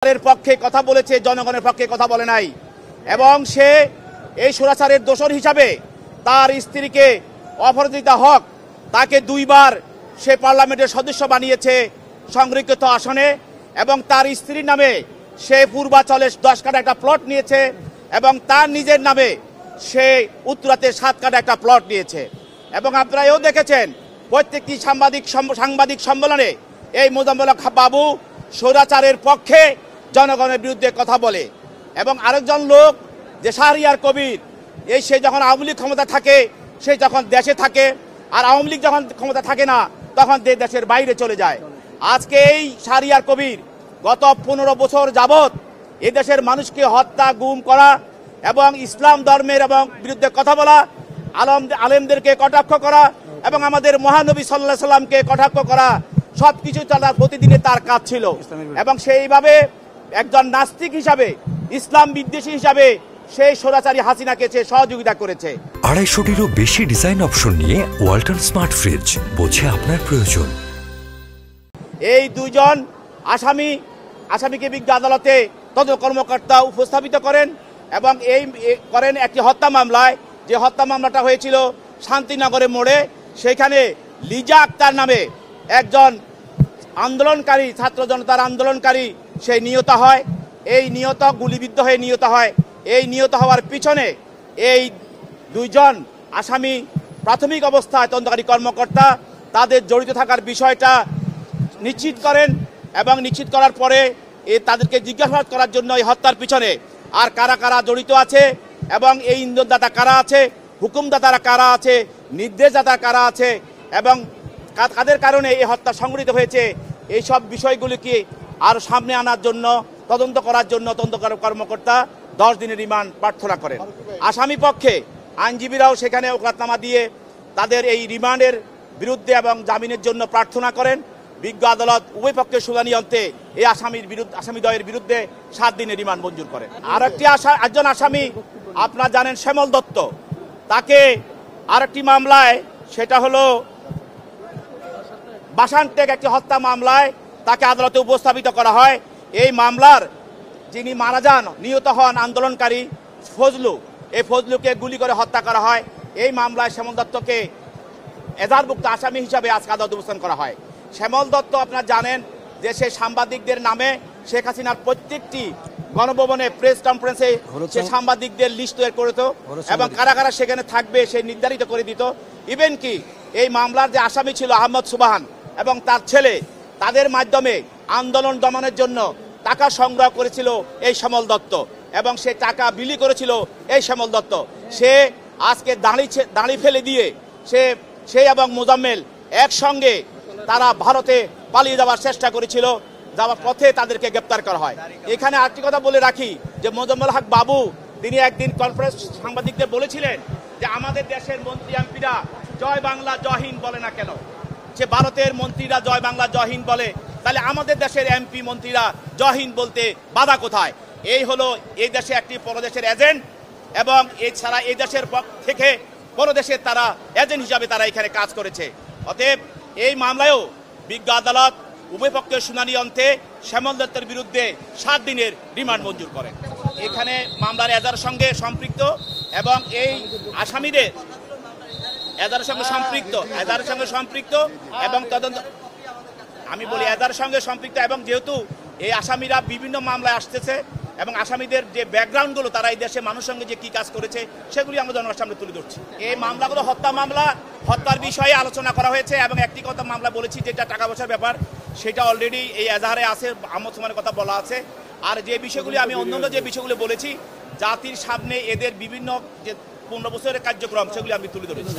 এর পক্ষে কথা বলেছে, জনগণের পক্ষে কথা বলে নাই। এবং সে এই স্বৈরাচারের দোষর হিসাবে তার স্ত্রীকে অপরাজিতা হক তাকে দুইবার সে পার্লামেন্টের সদস্য বানিয়েছে সংরক্ষিত আসনে, এবং তার স্ত্রীর নামে সে পূর্বাচলে 10 কাঠা একটা প্লট নিয়েছে এবং তার নিজের নামে সে উত্তরাতে 7 কাঠা একটা প্লট নিয়েছে। এবং আপনারা এও দেখেছেন প্রত্যেকটি সাংবাদিক সম্মেলনে এই মোজাম্মেল হক বাবু স্বৈরাচারের পক্ষে জনগণের বিরুদ্ধে কথা বলে। এবং আরেকজন লোক যে শাহরিয়ার কবির, এই সে যখন আওয়ামী লীগ ক্ষমতা থাকে সে যখন দেশে থাকে, আর আওয়ামী লীগ যখন ক্ষমতা থাকে না তখন দেশের বাইরে চলে যায়। আজকে এই শাহরিয়ার কবির গত 15 বছর যাবৎ এদেশের মানুষকে হত্যা, গুম করা এবং ইসলাম ধর্মের এবং বিরুদ্ধে কথা বলা, আলেমদেরকে কটাক্ষ করা এবং আমাদের মহানবী সাল্লাল্লাহু আলাইহি সাল্লামকে কটাক্ষ করা, সবকিছু তার প্রতিদিনে তার কাজ ছিল। এবং সেইভাবে একজন নাস্তিক হিসাবে, ইসলাম বিদ্বেষী হিসাবে সেই স্বৈরাচারী হাসিনাকে সে সহযোগিতা করেছে। 250-টিরও বেশি ডিজাইন অপশন নিয়ে ওয়ালটন স্মার্ট ফ্রিজ, বোঝে আপনার প্রয়োজন। এই দুইজন আসামিকে বিজ্ঞ আদালতে তদন্ত কর্মকর্তা উপস্থাপিত করেন এবং করেন একটি হত্যা মামলায়, যে হত্যা মামলাটা হয়েছিল শান্তিনগরের মোড়ে। সেখানে লিজা আক্তার নামে একজন আন্দোলনকারী, ছাত্র জনতার আন্দোলনকারী সে নিহত হয়। এই গুলিবিদ্ধ হয়ে নিহত হয়। এই নিহত হওয়ার পিছনে এই দুইজন আসামি প্রাথমিক অবস্থায় তদন্তকারী কর্মকর্তা তাদের জড়িত থাকার বিষয়টা নিশ্চিত করেন এবং নিশ্চিত করার পরে তাদেরকে জিজ্ঞাসাবাদ করার জন্য এই হত্যার পিছনে আর কারা কারা জড়িত আছে এবং এই ইন্ধনদাতা কারা আছে, হুকুমদাতারা কারা আছে, নির্দেশদাতা কারা আছে এবং কাদের কারণে এই হত্যা সংঘটিত হয়েছে, এই সব বিষয়গুলিকে আরও সামনে আনার জন্য, তদন্ত করার জন্য তদন্তকারী কর্মকর্তা 10 দিনের রিমান্ড প্রার্থনা করেন। আসামি পক্ষে আইনজীবীরাও সেখানে ওকালতনামা দিয়ে তাদের এই রিমান্ডের বিরুদ্ধে এবং জামিনের জন্য প্রার্থনা করেন। বিজ্ঞ আদালত উভয় পক্ষের শুনানি অন্তে এই আসামিদ্বয়ের বিরুদ্ধে 7 দিনের রিমান্ড মঞ্জুর করেন। আর একজন আসামি আপনারা জানেন শ্যামল দত্ত, তাকে আরেকটি মামলায়, সেটা হলো বাসানটেক একটি হত্যা মামলায় তাকে আদালতে উপস্থাপিত করা হয়। এই মামলার যিনি মারা যান, নিহত হন আন্দোলনকারী ফজলু, এই ফজলুকে গুলি করে হত্যা করা হয়। এই মামলায় শ্যামল দত্তকে এজাহারভুক্ত আসামি হিসাবে আজকে আদালতে উপস্থাপন করা হয়। শ্যামল দত্ত আপনারা জানেন যে সে সাংবাদিকদের নামে শেখ হাসিনার প্রত্যেকটি গণভবনে প্রেস কনফারেন্সে সে সাংবাদিকদের লিস্ট তৈরি করত এবং কারা কারা সেখানে থাকবে সে নির্ধারিত করে দিত। ইভেন কি এই মামলার যে আসামি ছিল আহমদ সুবহান এবং তার ছেলে, তাদের মাধ্যমে আন্দোলন দমনের জন্য টাকা সংগ্রহ করেছিল এই শ্যামল দত্ত এবং সে টাকা বিলি করেছিল এই শ্যামল দত্ত। সে আজকে দাঁড়ি ফেলে দিয়ে সে এবং মোজাম্মেল একসঙ্গে তারা ভারতে পালিয়ে যাওয়ার চেষ্টা করেছিল। যাওয়ার পথে তাদেরকে গ্রেপ্তার করা হয়। এখানে আরেকটি কথা বলে রাখি যে মোজাম্মেল হক বাবু তিনি একদিন কনফারেন্স সাংবাদিকদের বলেছিলেন যে আমাদের দেশের মন্ত্রী এমপিরা জয় বাংলা জয় হিন্দ বলে না কেন? সে ভারতের মন্ত্রীরা জয় বাংলা জয় হিন্দ বলে, তাহলে আমাদের দেশের এমপি মন্ত্রীরা জয় হিন্দ বলতে বাধা কোথায়? এই হলো এই দেশে একটি পরদেশের এজেন্ট এবং এছাড়া এই দেশের থেকে পরদেশের তারা এজেন্ট হিসাবে তারা এখানে কাজ করেছে। অতএব এই মামলায়ও বিজ্ঞ আদালত উভয় পক্ষের শুনানি অন্তে শ্যামল দত্তের বিরুদ্ধে 7 দিনের রিমান্ড মঞ্জুর করেন। এখানে মামলার এজাহারের সঙ্গে সম্পৃক্ত এবং এই আসামিদের এজাহারের সঙ্গে সম্পৃক্ত এবং তদন্ত, আমি বলি এজাহারের সঙ্গে সম্পৃক্ত এবং যেহেতু এই আসামিরা বিভিন্ন মামলায় আসতেছে এবং আসামিদের যে ব্যাকগ্রাউন্ডগুলো, তারা এই দেশে মানুষের সঙ্গে যে কী কাজ করেছে সেগুলি আমরা জনগণের সামনে তুলে ধরছি। এই মামলাগুলো হত্যা মামলা, হত্যার বিষয়ে আলোচনা করা হয়েছে এবং একটি কথা মামলা বলেছি যেটা টাকা পয়সার ব্যাপার, সেটা অলরেডি এই এজাহারে আছে, আহমদ সুবহানের কথা বলা আছে। আর যে বিষয়গুলি আমি অন্যান্য যে বিষয়গুলো বলেছি জাতির সামনে এদের বিভিন্ন যে 15 বছরের কার্যক্রম সেগুলি আমি তুলে ধরেছি।